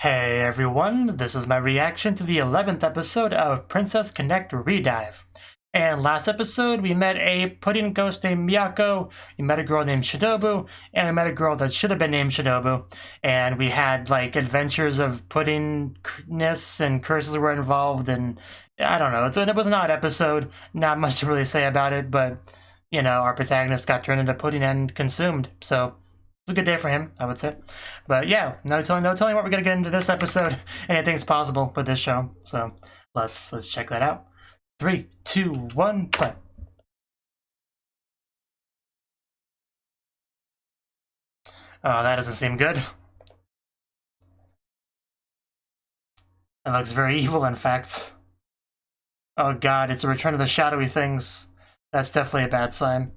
Hey everyone, this is my reaction to the 11th episode of Princess Connect Redive. And last episode, we met a pudding ghost named Miyako, we met a girl named Shinobu, and we met a girl that should have been named Shinobu. And we had, like, adventures of puddingness and curses were involved, and I don't know. It was an odd episode, not much to really say about it, but, you know, our protagonist got turned into pudding and consumed, so it's a good day for him, I would say. But yeah, no telling what we're gonna get into this episode. Anything's possible with this show. So let's check that out. 3, 2, 1, play. Oh, that doesn't seem good. It looks very evil, in fact. Oh god, it's a return of the shadowy things. That's definitely a bad sign.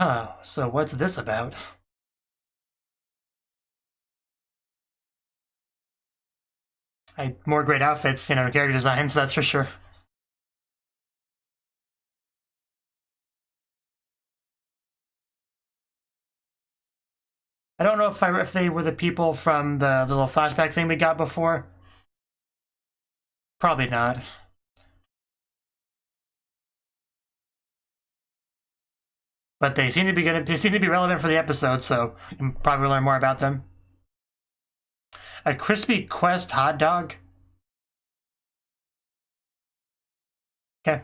Oh, so what's this about? More great outfits, you know, character designs, that's for sure. I don't know if they were the people from the little flashback thing we got before. Probably not. But they seem to be good. They seem to be relevant for the episode, so you can probably learn more about them. A crispy Quest hot dog. Okay.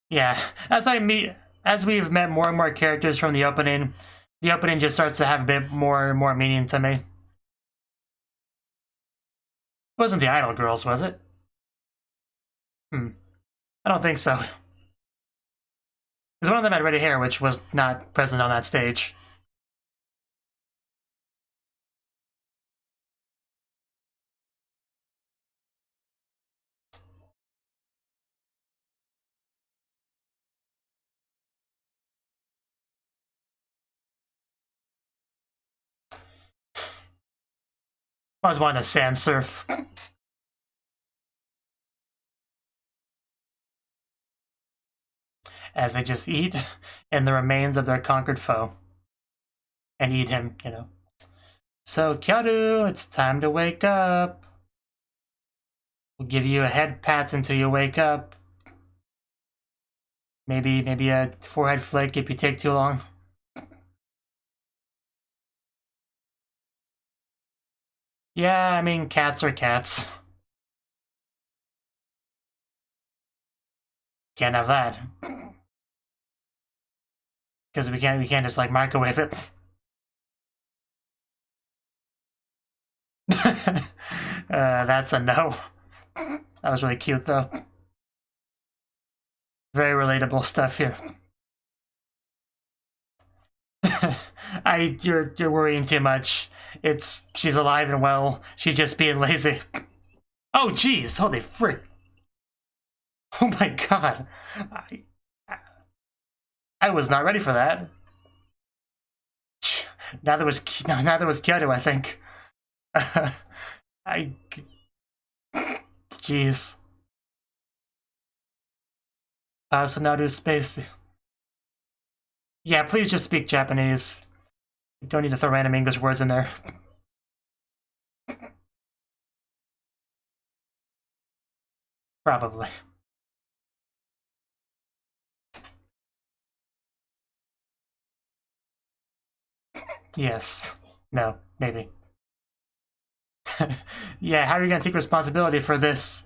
Yeah, as we've met more and more characters from the opening just starts to have a bit more meaning to me. It wasn't the Idol Girls, was it? I don't think so. Because one of them had red hair, which was not present on that stage. I was wanting to sand surf. As they just eat in the remains of their conquered foe. And eat him, you know. So, Kyuu, it's time to wake up. We'll give you a head pat until you wake up. Maybe a forehead flick if you take too long. Yeah, I mean, cats are cats. Can't have that. Because we can't just, like, microwave it. That's a no. That was really cute, though. Very relatable stuff here. You're worrying too much. She's alive and well. She's just being lazy. Oh, jeez! Holy frick! Oh my god! I was not ready for that. Neither was Kyuu, I think. Jeez. So now to space. Yeah, please just speak Japanese. You don't need to throw random English words in there. Probably. Yes. No. Maybe. Yeah, how are you gonna take responsibility for this?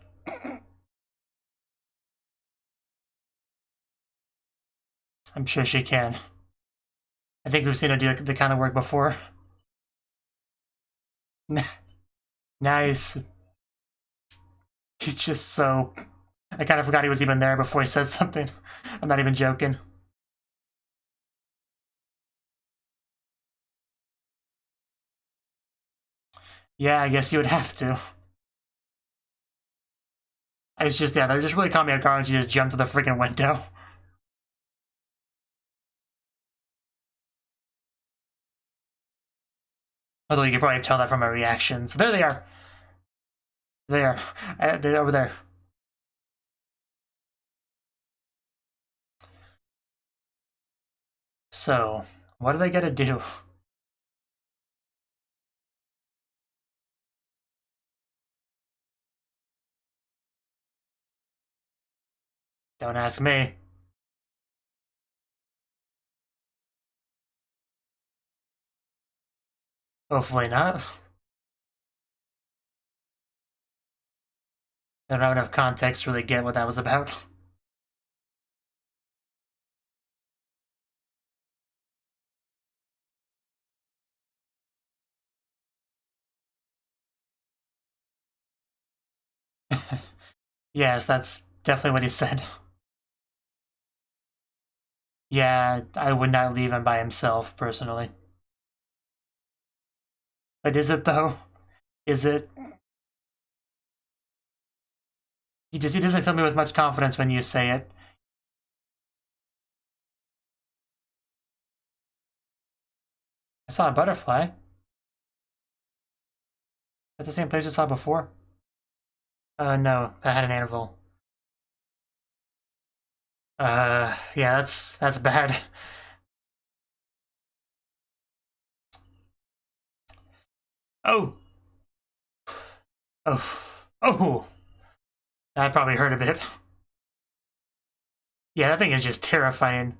I'm sure she can. I think we've seen her do the kind of work before. Nice. He's just so... I kind of forgot he was even there before he said something. I'm not even joking. Yeah, I guess you would have to. It's just, yeah, they're just really caught me off guard when she just jumped to the freaking window. Although you can probably tell that from my reactions. There they are. There. They're over there. So, what are they gonna do? Don't ask me. Hopefully not. I don't have enough context to really get what that was about. Yes, that's definitely what he said. Yeah, I would not leave him by himself, personally. But is it, though? Is it? He doesn't fill me with much confidence when you say it. I saw a butterfly. At the same place I saw before? No, that had an animal. Yeah, that's bad. Oh! Oh. Oh! That probably hurt a bit. Yeah, that thing is just terrifying.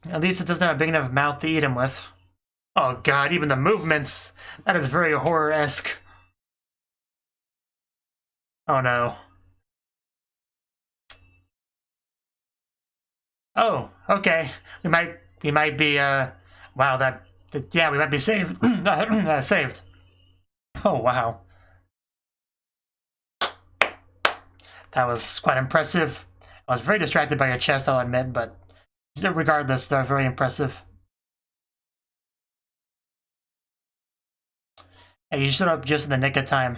At least it doesn't have a big enough mouth to eat him with. Oh god, even the movements! That is very horror-esque. Oh no. Oh, okay. We might be, wow, yeah, we might be saved. Saved. Oh, wow. That was quite impressive. I was very distracted by your chest, I'll admit, but regardless, they're very impressive. And you showed up just in the nick of time.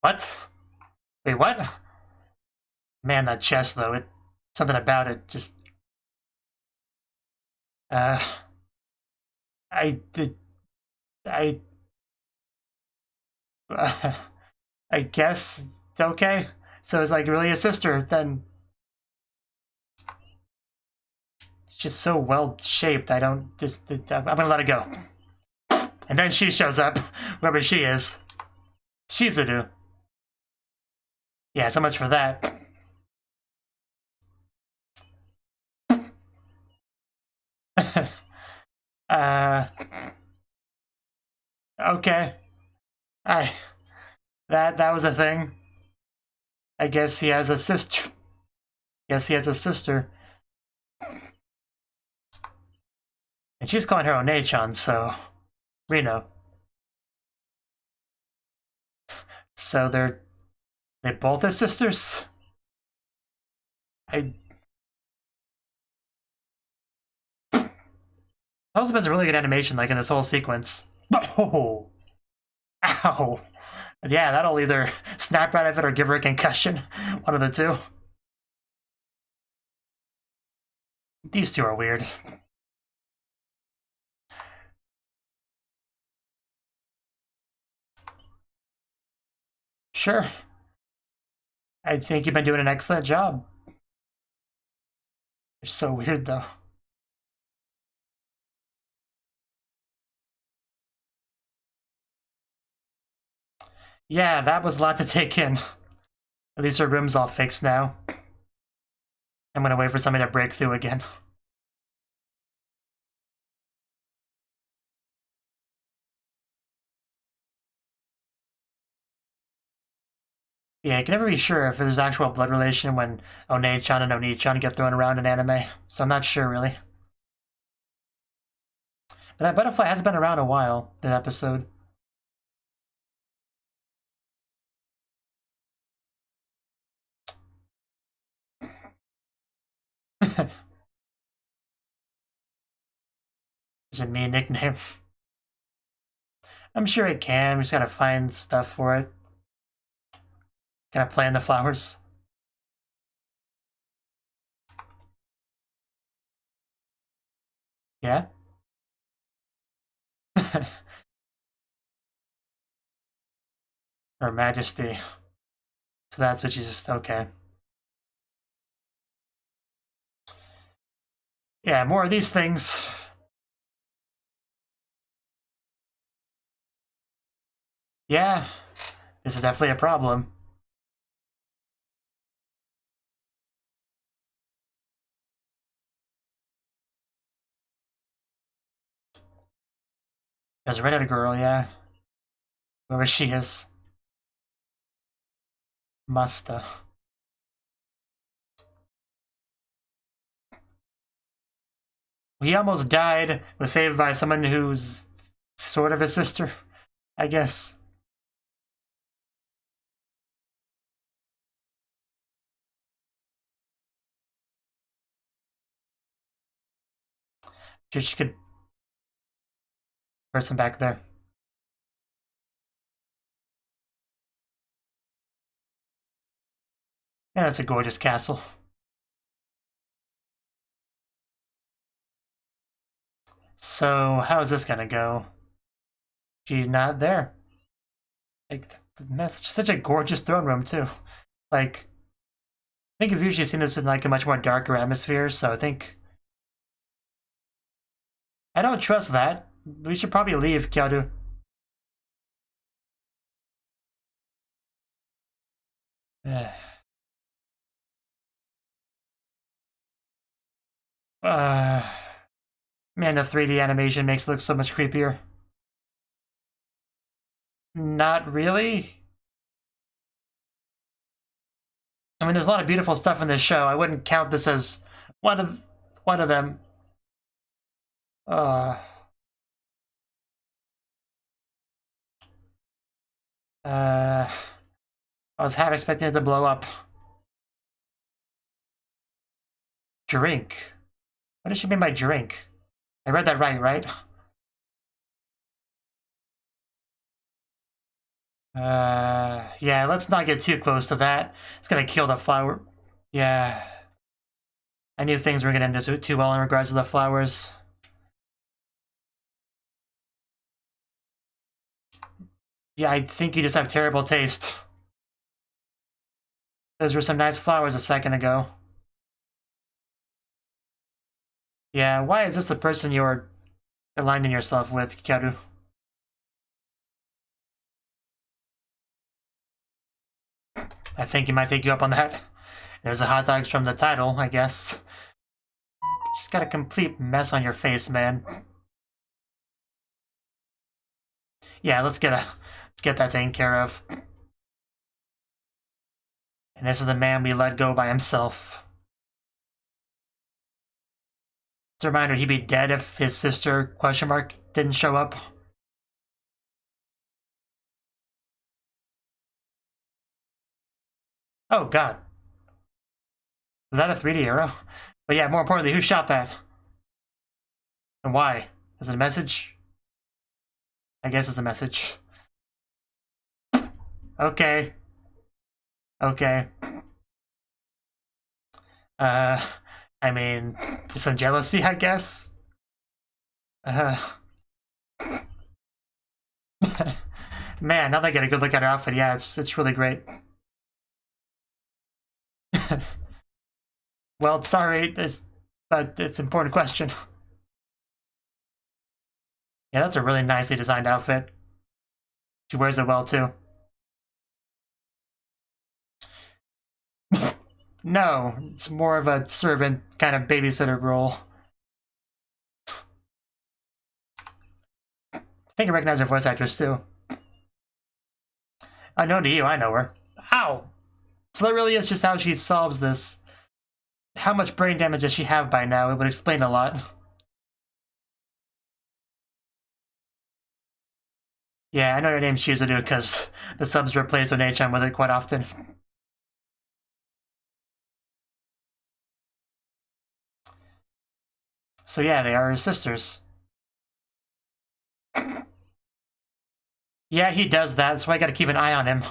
What? Wait, what? Man, that chest, though, something about it just... I guess okay. So it's like really a sister, then it's just so well shaped. I don't I'm gonna let it go. And then she shows up, whoever she is. Shizuru. Yeah, so much for that. Okay. That was a thing. I guess he has a sister. Guess he has a sister. And she's calling her Onei-chan, so Reno. So they both his sisters? Elizabeth has a really good animation, like in this whole sequence. Oh, ow! Yeah, that'll either snap out of it or give her a concussion. One of the two. These two are weird. Sure. I think you've been doing an excellent job. You're so weird, though. Yeah, that was a lot to take in. At least her room's all fixed now. I'm gonna wait for something to break through again. Yeah, you can never be sure if there's actual blood relation when Onei-chan and Oni-chan get thrown around in anime, so I'm not sure really. But that butterfly has been around a while, the episode. Is it me a nickname? I'm sure it can, we just gotta find stuff for it. Can I plant the flowers? Yeah? Her Majesty. So that's what she's... okay. Yeah, more of these things. Yeah, this is definitely a problem. There's a redheaded girl, yeah. Whoever she is. Musta. He almost died, was saved by someone who's sort of his sister, I guess. She could... person back there. Yeah, that's a gorgeous castle. So, how is this gonna go? She's not there. Like, that's such a gorgeous throne room, too. Like, I think I've usually seen this in like a much more darker atmosphere, so I think... I don't trust that. We should probably leave, Kyuu. Man, the 3D animation makes it look so much creepier. Not really. I mean, there's a lot of beautiful stuff in this show. I wouldn't count this as one of them. I was half expecting it to blow up. Drink. What does she mean by drink? I read that right? Yeah, let's not get too close to that. It's gonna kill the flower. Yeah. I knew things were gonna end too well in regards to the flowers. Yeah, I think you just have terrible taste. Those were some nice flowers a second ago. Yeah, why is this the person you're aligning yourself with, Kyuu? I think he might take you up on that. There's the hot dogs from the title, I guess. Just got a complete mess on your face, man. Yeah, let's get that taken care of. And this is the man we let go by himself. It's a reminder he'd be dead if his sister, ? Didn't show up. Oh, God. Was that a 3D arrow? But yeah, more importantly, who shot that? And why? Is it a message? I guess it's a message. Okay. Okay. I mean, some jealousy, I guess? Man, now that I get a good look at her outfit, yeah, it's really great. Well, sorry, but it's an important question. Yeah, that's a really nicely designed outfit. She wears it well, too. No, it's more of a servant kind of babysitter role. I think I recognize her voice actress, too. Unknown to you, I know her. Ow! So that really is just how she solves this. How much brain damage does she have by now? It would explain a lot. Yeah, I know your name's Shizuru because the subs replace One-chan with it quite often. So yeah, they are his sisters. Yeah, he does that, so I gotta keep an eye on him.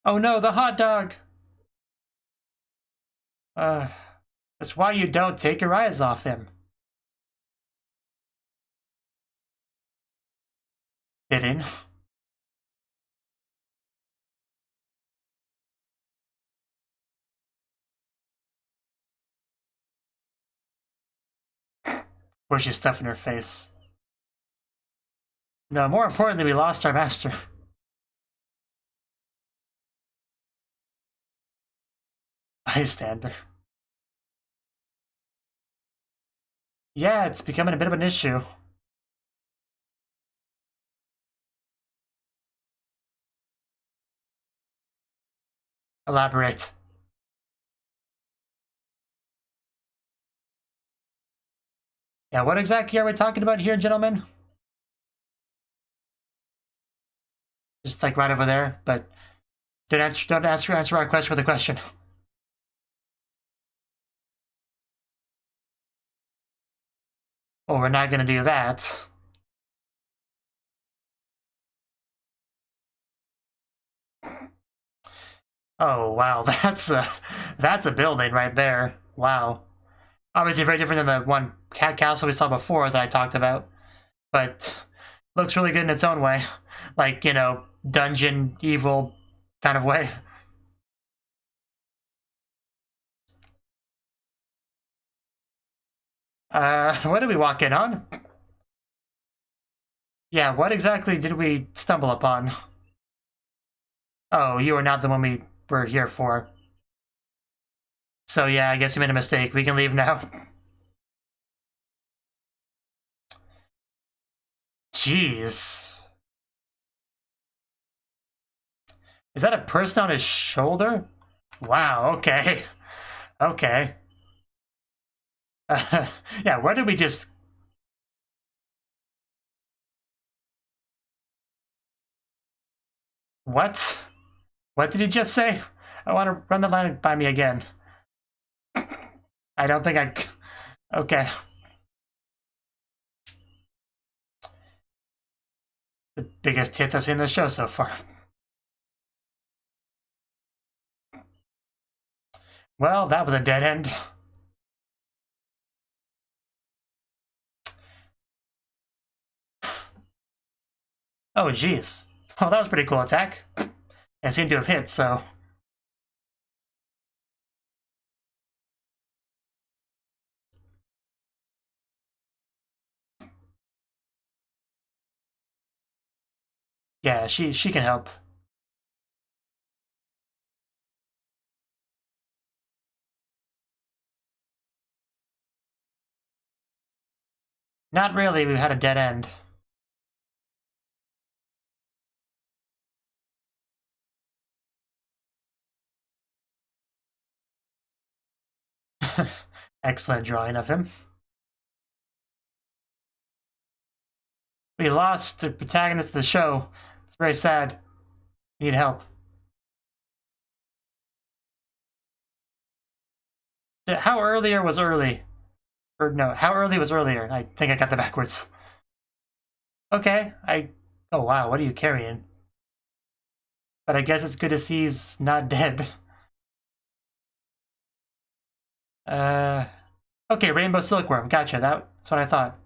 Oh no, the hot dog! That's That's why you don't take your eyes off him. Didn't. Pushes stuff in her face. No, more importantly, we lost our master. Bystander. Yeah, it's becoming a bit of an issue. Elaborate. Yeah, what exactly are we talking about here, gentlemen? Just like right over there, but don't answer our question with a question. Well, we're not gonna do that. Oh wow, that's a building right there. Wow. Obviously very different than the one cat castle we saw before that I talked about, but looks really good in its own way. Like, you know, dungeon evil kind of way. What did we walk in on? Yeah, what exactly did we stumble upon? Oh, you are not the one we were here for. So yeah, I guess we made a mistake. We can leave now. Jeez. Is that a person on his shoulder? Wow, okay. Okay. Yeah, where did we just... What? What did he just say? I want to run the line by me again. I don't think I... Okay. The biggest hits I've seen in the show so far. Well, that was a dead end. Oh, jeez. Well, that was a pretty cool attack. It seemed to have hit, so... Yeah, she can help. Not really, we had a dead end. Excellent drawing of him. We lost the protagonist of the show. It's very sad. We need help. How earlier was early? Or no, how early was earlier? I think I got that backwards. Okay, oh wow, what are you carrying? But I guess it's good to see he's not dead. Okay, Rainbow Silkworm, gotcha, that's what I thought.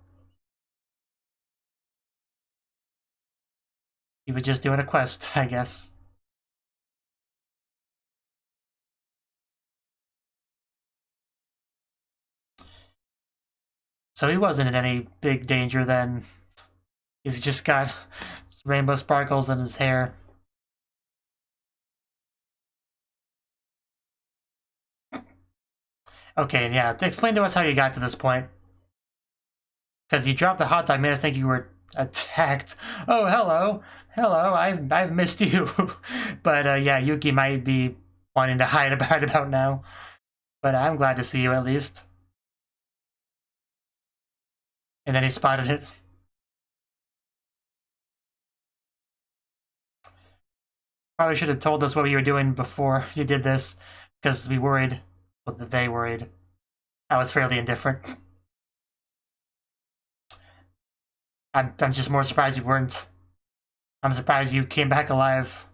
He was just doing a quest, I guess. So he wasn't in any big danger then. He's just got rainbow sparkles in his hair. Okay, yeah, explain to us how you got to this point. Because you dropped the hot dog, made us think you were attacked. Oh, hello. Hello, I've missed you. But yeah, Yuki might be wanting to hide about now. But I'm glad to see you at least. And then he spotted it. Probably should have told us what you were doing before you did this, because we worried. Well, they worried. I was fairly indifferent. I'm just more surprised you weren't. I'm surprised you came back alive.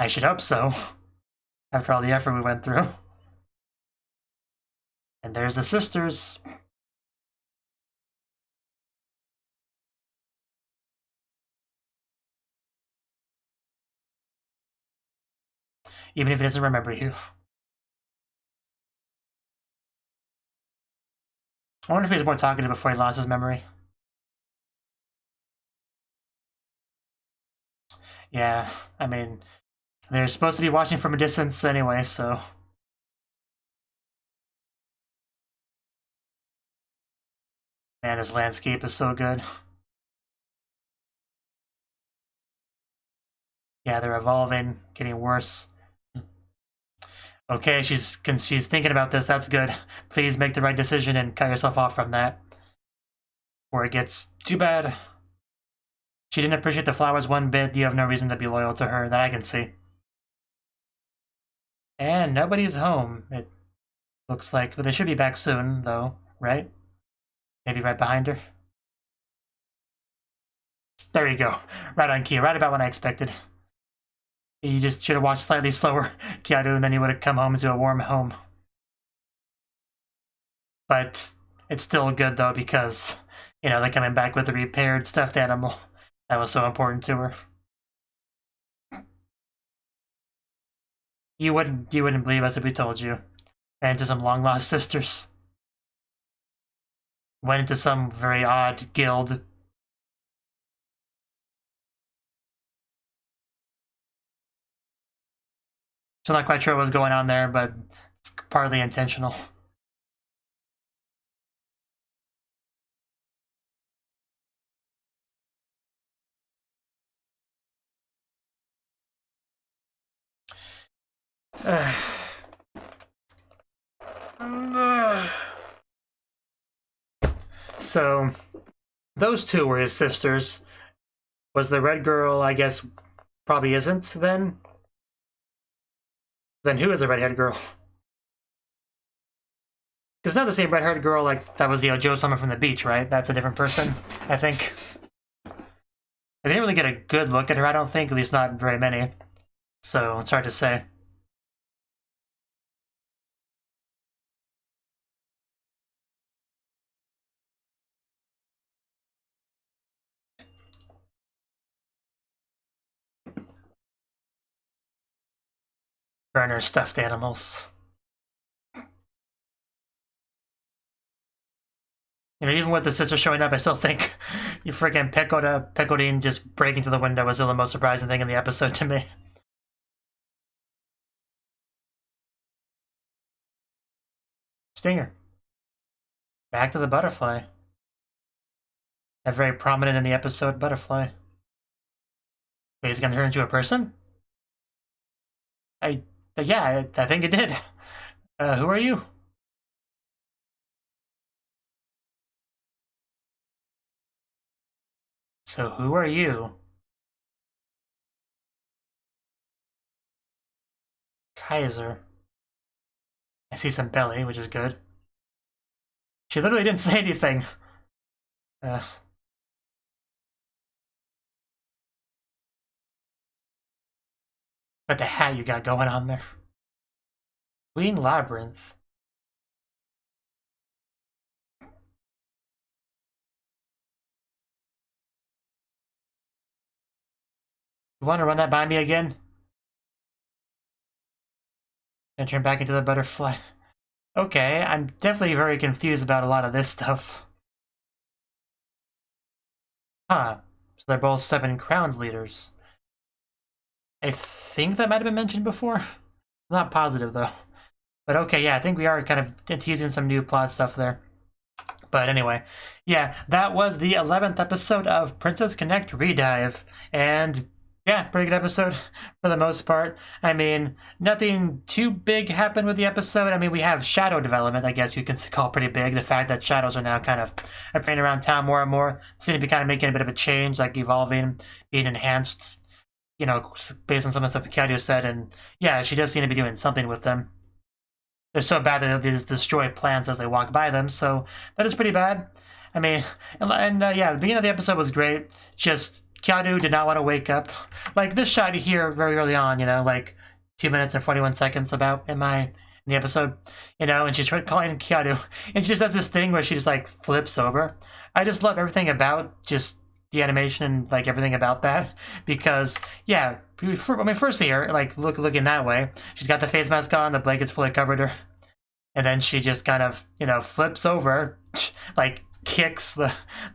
I should hope so, after all the effort we went through. And there's the sisters. Even if he doesn't remember you. I wonder if he was more talkative before he lost his memory. Yeah, I mean, they're supposed to be watching from a distance anyway, so... Man, this landscape is so good. Yeah, they're evolving, getting worse. Okay, she's thinking about this, that's good. Please make the right decision and cut yourself off from that. Before it gets too bad. She didn't appreciate the flowers one bit, you have no reason to be loyal to her, that I can see. And nobody's home, it looks like. But they should be back soon, though, right? Maybe right behind her. There you go. Right on cue, right about what I expected. You just should have watched slightly slower, Kyuu, and then you would have come home to a warm home. But it's still good, though, because, you know, they're coming back with a repaired stuffed animal. That was so important to her. You wouldn't believe us if we told you. Ran into some long-lost sisters. Went into some very odd guild. Still not quite sure what was going on there, but it's partly intentional. So, those two were his sisters. Was the red girl, I guess, probably isn't, then? Then who is the red-haired girl? Because it's not the same red-haired girl like that was the Ojo Summer from the beach, right? That's a different person, I think. I didn't really get a good look at her, I don't think, at least not very many. So, it's hard to say. Burner stuffed animals. You know, even with the sister showing up, I still think you freaking Pecodine just breaking through the window was still the most surprising thing in the episode to me. Stinger. Back to the butterfly. A very prominent in the episode butterfly. Wait, is it gonna turn into a person? Yeah, I think it did. Who are you? So who are you? Kaiser. I see some belly, which is good. She literally didn't say anything. But the hat you got going on there. Queen Labyrinth. You want to run that by me again? And turn back into the butterfly. Okay, I'm definitely very confused about a lot of this stuff. Huh. So they're both 7 Crowns leaders. I think that might have been mentioned before. I'm not positive, though. But okay, yeah, I think we are kind of teasing some new plot stuff there. But anyway, yeah, that was the 11th episode of Princess Connect Redive. And yeah, pretty good episode for the most part. I mean, nothing too big happened with the episode. I mean, we have shadow development, I guess you can call pretty big. The fact that shadows are now kind of appearing around town more and more seem to be kind of making a bit of a change, like evolving, being enhanced, you know, based on some of the stuff Kyuu said. And yeah, she does seem to be doing something with them. They're so bad that they just destroy plants as they walk by them, so that is pretty bad. I mean, yeah, the beginning of the episode was great. Just Kyuu did not want to wake up. Like this shot here very early on, you know, like 2 minutes and 41 seconds about in the episode, you know, and she's calling Kyuu, and she just does this thing where she just like flips over. I just love everything about just the animation and like everything about that, because yeah, when we first see her like looking that way, she's got the face mask on, the blankets fully covered her, and then she just kind of, you know, flips over, like kicks the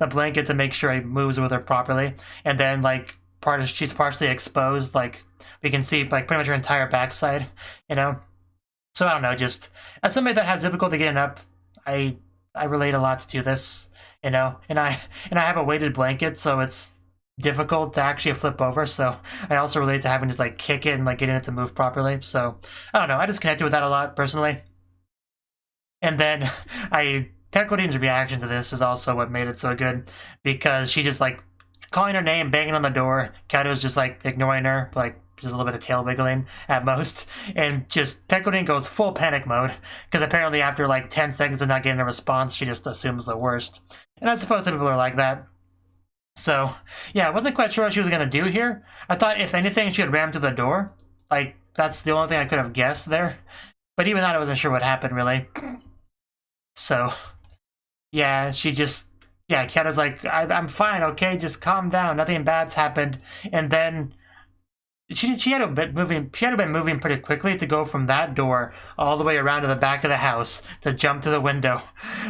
blanket to make sure it moves with her properly, and then like she's partially exposed, like we can see like pretty much her entire backside, you know. So I don't know, just as somebody that has difficulty getting up, I relate a lot to this, you know, and I have a weighted blanket, so it's difficult to actually flip over. So I also relate to having to like kick it and like getting it to move properly. So I don't know, I just connected with that a lot personally. And then Pekodine's reaction to this is also what made it so good, because she just like calling her name, banging on the door. Kyuu's just like ignoring her, like just a little bit of tail wiggling at most, and just Pekodine goes full panic mode, because apparently after like 10 seconds of not getting a response, she just assumes the worst. And I suppose some people are like that. So yeah, I wasn't quite sure what she was gonna do here. I thought if anything she would ram through the door. Like that's the only thing I could have guessed there. But even that, I wasn't sure what happened really. So yeah, she just, yeah, Kyuu's like, I'm fine, okay, just calm down, nothing bad's happened. And then she had been moving pretty quickly to go from that door all the way around to the back of the house to jump to the window.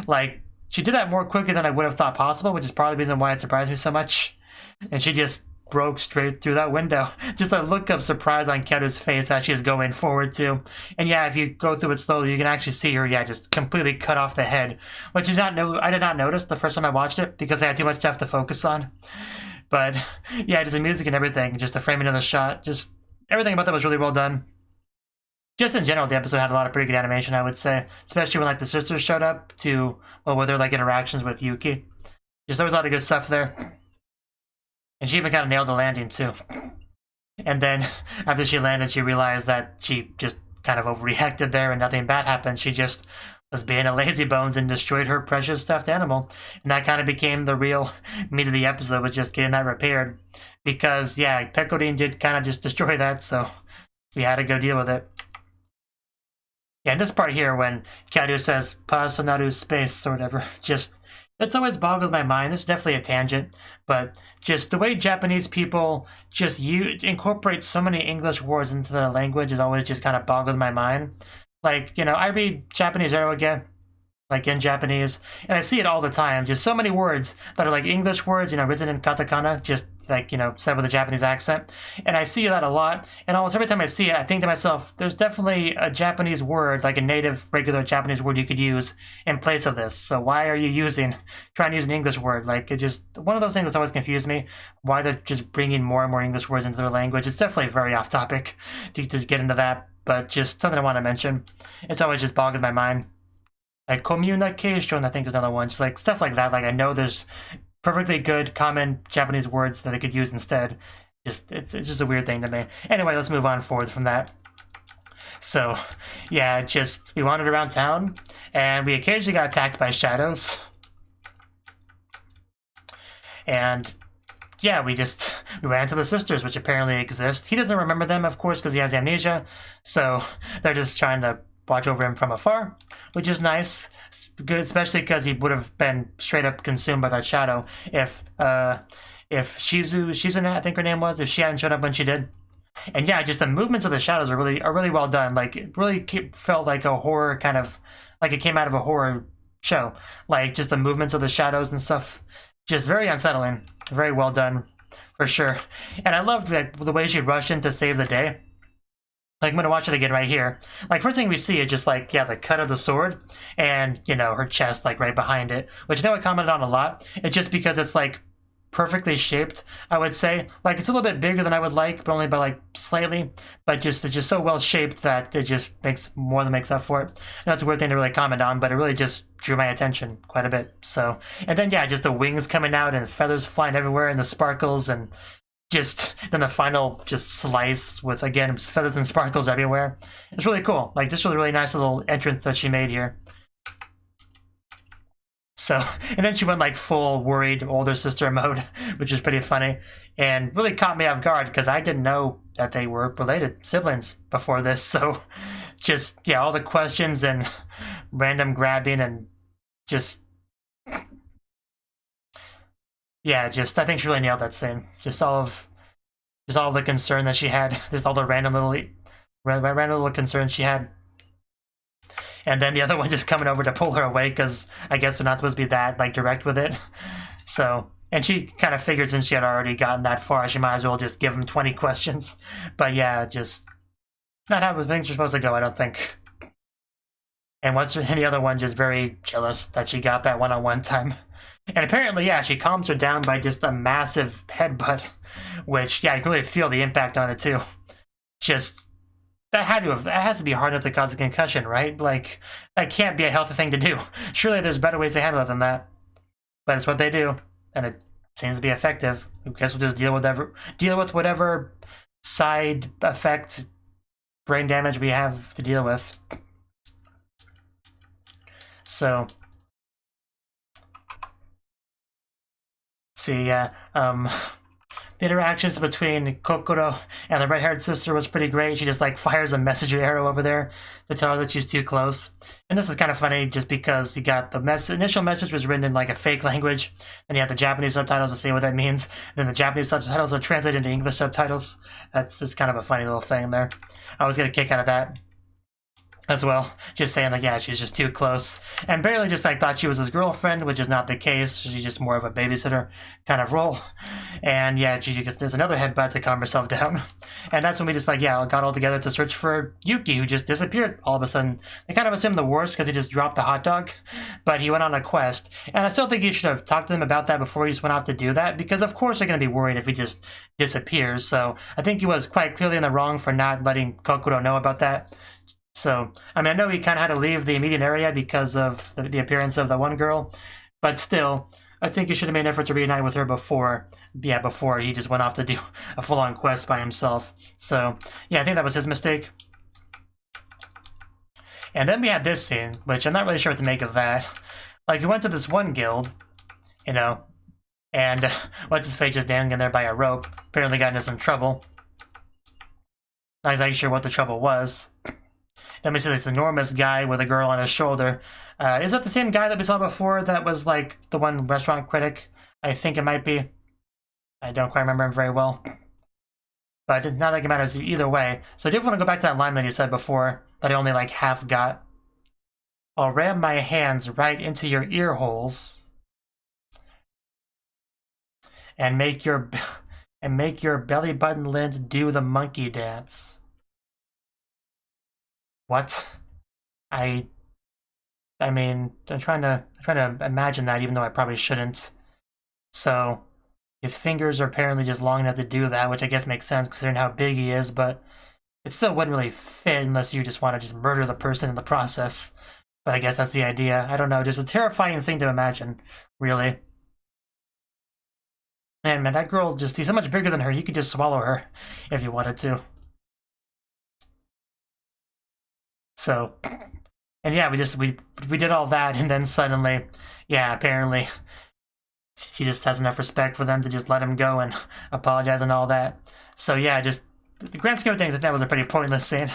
Like, she did that more quickly than I would have thought possible, which is probably the reason why it surprised me so much. And she just broke straight through that window. Just a look of surprise on Kyuu's face as she's going forward too. And yeah, if you go through it slowly, you can actually see her, yeah, just completely cut off the head, which I did not notice the first time I watched it because I had too much stuff to focus on. But yeah, just the music and everything, just the framing of the shot, just everything about that was really well done. Just in general, the episode had a lot of pretty good animation, I would say, especially when like the sisters showed up to, well, with their like interactions with Yuki. Just there was a lot of good stuff there. And she even kind of nailed the landing too. And then after she landed, she realized that she just kind of overreacted there and nothing bad happened. She just was being a lazy bones and destroyed her precious stuffed animal. And that kind of became the real meat of the episode, was just getting that repaired. Because, yeah, Pekodine did kind of just destroy that, so we had to go deal with it. Yeah, and this part here, when Kyuu says, Pasonaru space, or whatever, just, it's always boggled my mind. This is definitely a tangent, but just the way Japanese people just incorporate so many English words into their language is always just kind of boggled my mind. Like, you know, I read Japanese again, like in Japanese, and I see it all the time. Just so many words that are like English words, you know, written in katakana, just like, you know, said with a Japanese accent. And I see that a lot, and almost every time I see it, I think to myself, there's definitely a Japanese word, like a native, regular Japanese word you could use in place of this. So why are you trying to use an English word? Like, it just, one of those things that's always confused me, why they're just bringing more and more English words into their language. It's definitely very off topic to get into that, but just something I want to mention. It's always just bogged my mind. Like communication, I think is another one. Just like stuff like that. Like I know there's perfectly good common Japanese words that I could use instead. Just it's just a weird thing to me. Anyway, let's move on forward from that. So yeah, just we wandered around town and we occasionally got attacked by shadows. And yeah, we ran into the sisters, which apparently exist. He doesn't remember them, of course, because he has amnesia. So they're just trying to watch over him from afar, which is nice. Good, especially because he would have been straight up consumed by that shadow if Shizune, I think her name was, if she hadn't showed up when she did. And yeah, just the movements of the shadows are really well done. Like it really felt like a horror kind of, like it came out of a horror show. Like just the movements of the shadows and stuff, just very unsettling. Very well done, for sure. And I loved like the way she rushed in to save the day. Like, I'm going to watch it again right here. Like, first thing we see is just, like, yeah, the cut of the sword and, you know, her chest, like, right behind it. Which I know I commented on a lot. It's just because it's, like, perfectly shaped, I would say. Like, it's a little bit bigger than I would like, but only by, like, slightly. But just it's just so well shaped that it just more than makes up for it. And that's a weird thing to really comment on, but it really just drew my attention quite a bit. So, and then, yeah, just the wings coming out and feathers flying everywhere and the sparkles and just then the final just slice with, again, feathers and sparkles everywhere. It's really cool. Like, this was a really nice little entrance that she made here. So, and then she went like full worried older sister mode, which is pretty funny and really caught me off guard because I didn't know that they were related siblings before this. So just, yeah, all the questions and random grabbing and just, yeah, just, I think she really nailed that scene. Just all of the concern that she had, just all the random little concerns she had. And then the other one just coming over to pull her away because I guess they're not supposed to be that like direct with it. So, and she kind of figured since she had already gotten that far, she might as well just give him 20 questions. But yeah, just not how things are supposed to go, I don't think. And the other one just very jealous that she got that one-on-one time. And apparently, yeah, she calms her down by just a massive headbutt, which, yeah, you can really feel the impact on it too. Just, that has to be hard enough to cause a concussion, right? Like, that can't be a healthy thing to do. Surely there's better ways to handle it than that. But it's what they do, and it seems to be effective. I guess we'll just deal with whatever side effect, brain damage we have to deal with. So, see, yeah, the interactions between Kokoro and the red-haired sister was pretty great. She just, like, fires a messenger arrow over there to tell her that she's too close. And this is kind of funny just because you got the initial message was written in, like, a fake language, and you have the Japanese subtitles to say what that means, and then the Japanese subtitles are translated into English subtitles. That's just kind of a funny little thing there. I always get a kick out of that as well, just saying like, yeah, she's just too close, and barely just like thought she was his girlfriend, which is not the case. She's just more of a babysitter kind of role. And yeah, she gets there's another headbutt to calm herself down, and that's when we just like, yeah, got all together to search for Yuki, who just disappeared all of a sudden. They kind of assumed the worst because he just dropped the hot dog, but he went on a quest, and I still think you should have talked to them about that before he just went out to do that, because of course they're going to be worried if he just disappears. So I think he was quite clearly in the wrong for not letting Kokoro know about that. So, I mean, I know he kind of had to leave the immediate area because of the appearance of the one girl, but still, I think he should have made an effort to reunite with her before he just went off to do a full-on quest by himself. So, yeah, I think that was his mistake. And then we had this scene, which I'm not really sure what to make of that. Like, we went to this one guild, you know, and what's-his-face just dangling there by a rope, apparently got into some trouble. Not exactly sure what the trouble was. Then we see this enormous guy with a girl on his shoulder. Is that the same guy that we saw before that was like the one restaurant critic? I think it might be. I don't quite remember him very well. But not that it matters either way. So I do want to go back to that line that you said before that I only like half got. I'll ram my hands right into your ear holes and make your belly button lint do the monkey dance. What? I mean, I'm trying to imagine that, even though I probably shouldn't. So, his fingers are apparently just long enough to do that, which I guess makes sense considering how big he is, but it still wouldn't really fit unless you just want to just murder the person in the process. But I guess that's the idea. I don't know, just a terrifying thing to imagine, really. Man, that girl he's so much bigger than her, you could just swallow her if you wanted to. So, and yeah, we did all that, and then suddenly, yeah, apparently, she just has enough respect for them to just let him go and apologize and all that. So yeah, just, the grand scheme of things, that was a pretty pointless scene.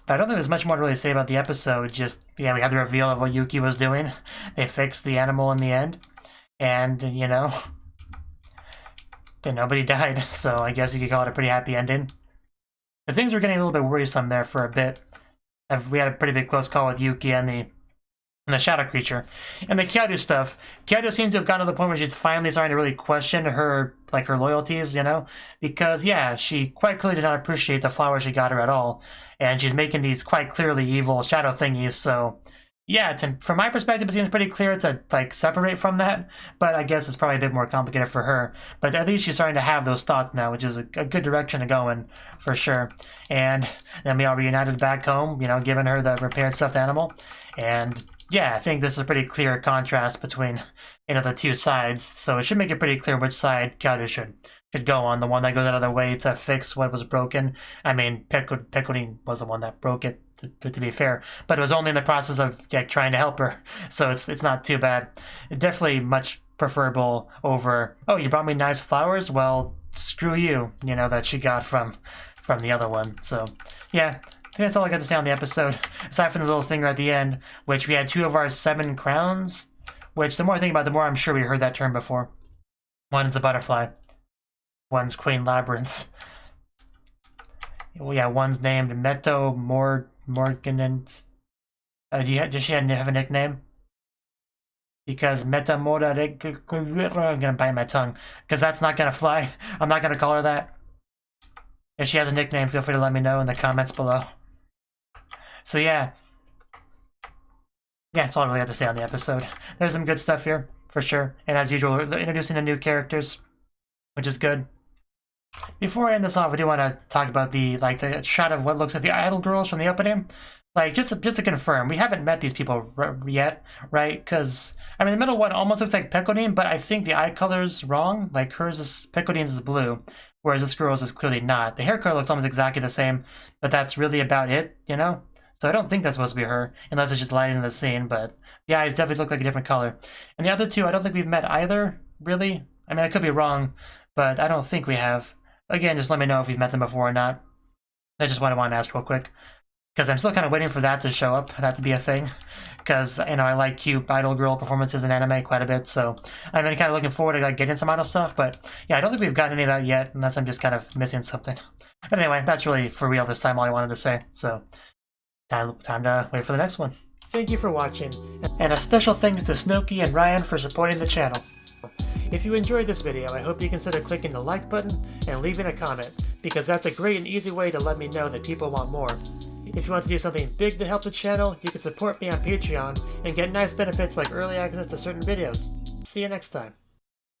But I don't think there's much more to really say about the episode, just, yeah, we had the reveal of what Yuki was doing. They fixed the animal in the end, and, you know, then nobody died, so I guess you could call it a pretty happy ending. Because things were getting a little bit worrisome there for a bit. We had a pretty big close call with Yuki and the shadow creature. And the Kyuu stuff, Kyuu seems to have gotten to the point where she's finally starting to really question her loyalties, you know? Because, yeah, she quite clearly did not appreciate the flower she got her at all. And she's making these quite clearly evil shadow thingies, so... Yeah, from my perspective, it seems pretty clear to, separate from that, but I guess it's probably a bit more complicated for her. But at least she's starting to have those thoughts now, which is a good direction to go in, for sure. And then we all reunited back home, you know, giving her the repaired stuffed animal. And, yeah, I think this is a pretty clear contrast between, you know, the two sides, so it should make it pretty clear which side Kyuu should should go on, the one that goes out of their way to fix what was broken. I mean, Piccoline was the one that broke it, to be fair, but it was only in the process of like, trying to help her, so it's not too bad. Definitely much preferable over, oh, you brought me nice flowers? Well, screw you, you know, that she got from the other one. So, yeah, I think that's all I got to say on the episode, aside from the little stinger at the end, which we had 2 of our 7 crowns, which the more I think about it, the more I'm sure we heard that term before. One's a butterfly. One's Queen Labyrinth. Well, yeah, one's named Meto Morgan and... does she have a nickname? Because Metamora... I'm gonna bite my tongue. Because that's not gonna fly. I'm not gonna call her that. If she has a nickname, feel free to let me know in the comments below. So yeah. Yeah, that's all I really have to say on the episode. There's some good stuff here, for sure. And as usual, introducing the new characters, which is good. Before I end this off, I do want to talk about the shot of what looks like the idol girls from the opening. Like, just to confirm, we haven't met these people yet, right? Because, I mean, the middle one almost looks like Piccoline, but I think the eye color's wrong. Like, Piccoline's is blue, whereas this girl's is clearly not. The hair color looks almost exactly the same, but that's really about it, you know? So I don't think that's supposed to be her, unless it's just lighting in the scene, but the eyes definitely look like a different color. And the other two, I don't think we've met either, really. I mean, I could be wrong, but I don't think we have. Again, just let me know if you've met them before or not. That's just what I want to ask real quick. Because I'm still kind of waiting for that to show up, that to be a thing. Because, you know, I like cute idol girl performances in anime quite a bit, so I've been kind of looking forward to like getting some idol stuff, but yeah, I don't think we've gotten any of that yet, unless I'm just kind of missing something. But anyway, that's really for real this time all I wanted to say, so time to wait for the next one. Thank you for watching, and a special thanks to Cnouki and Ryan for supporting the channel. If you enjoyed this video, I hope you consider clicking the like button and leaving a comment, because that's a great and easy way to let me know that people want more. If you want to do something big to help the channel, you can support me on Patreon and get nice benefits like early access to certain videos. See you next time.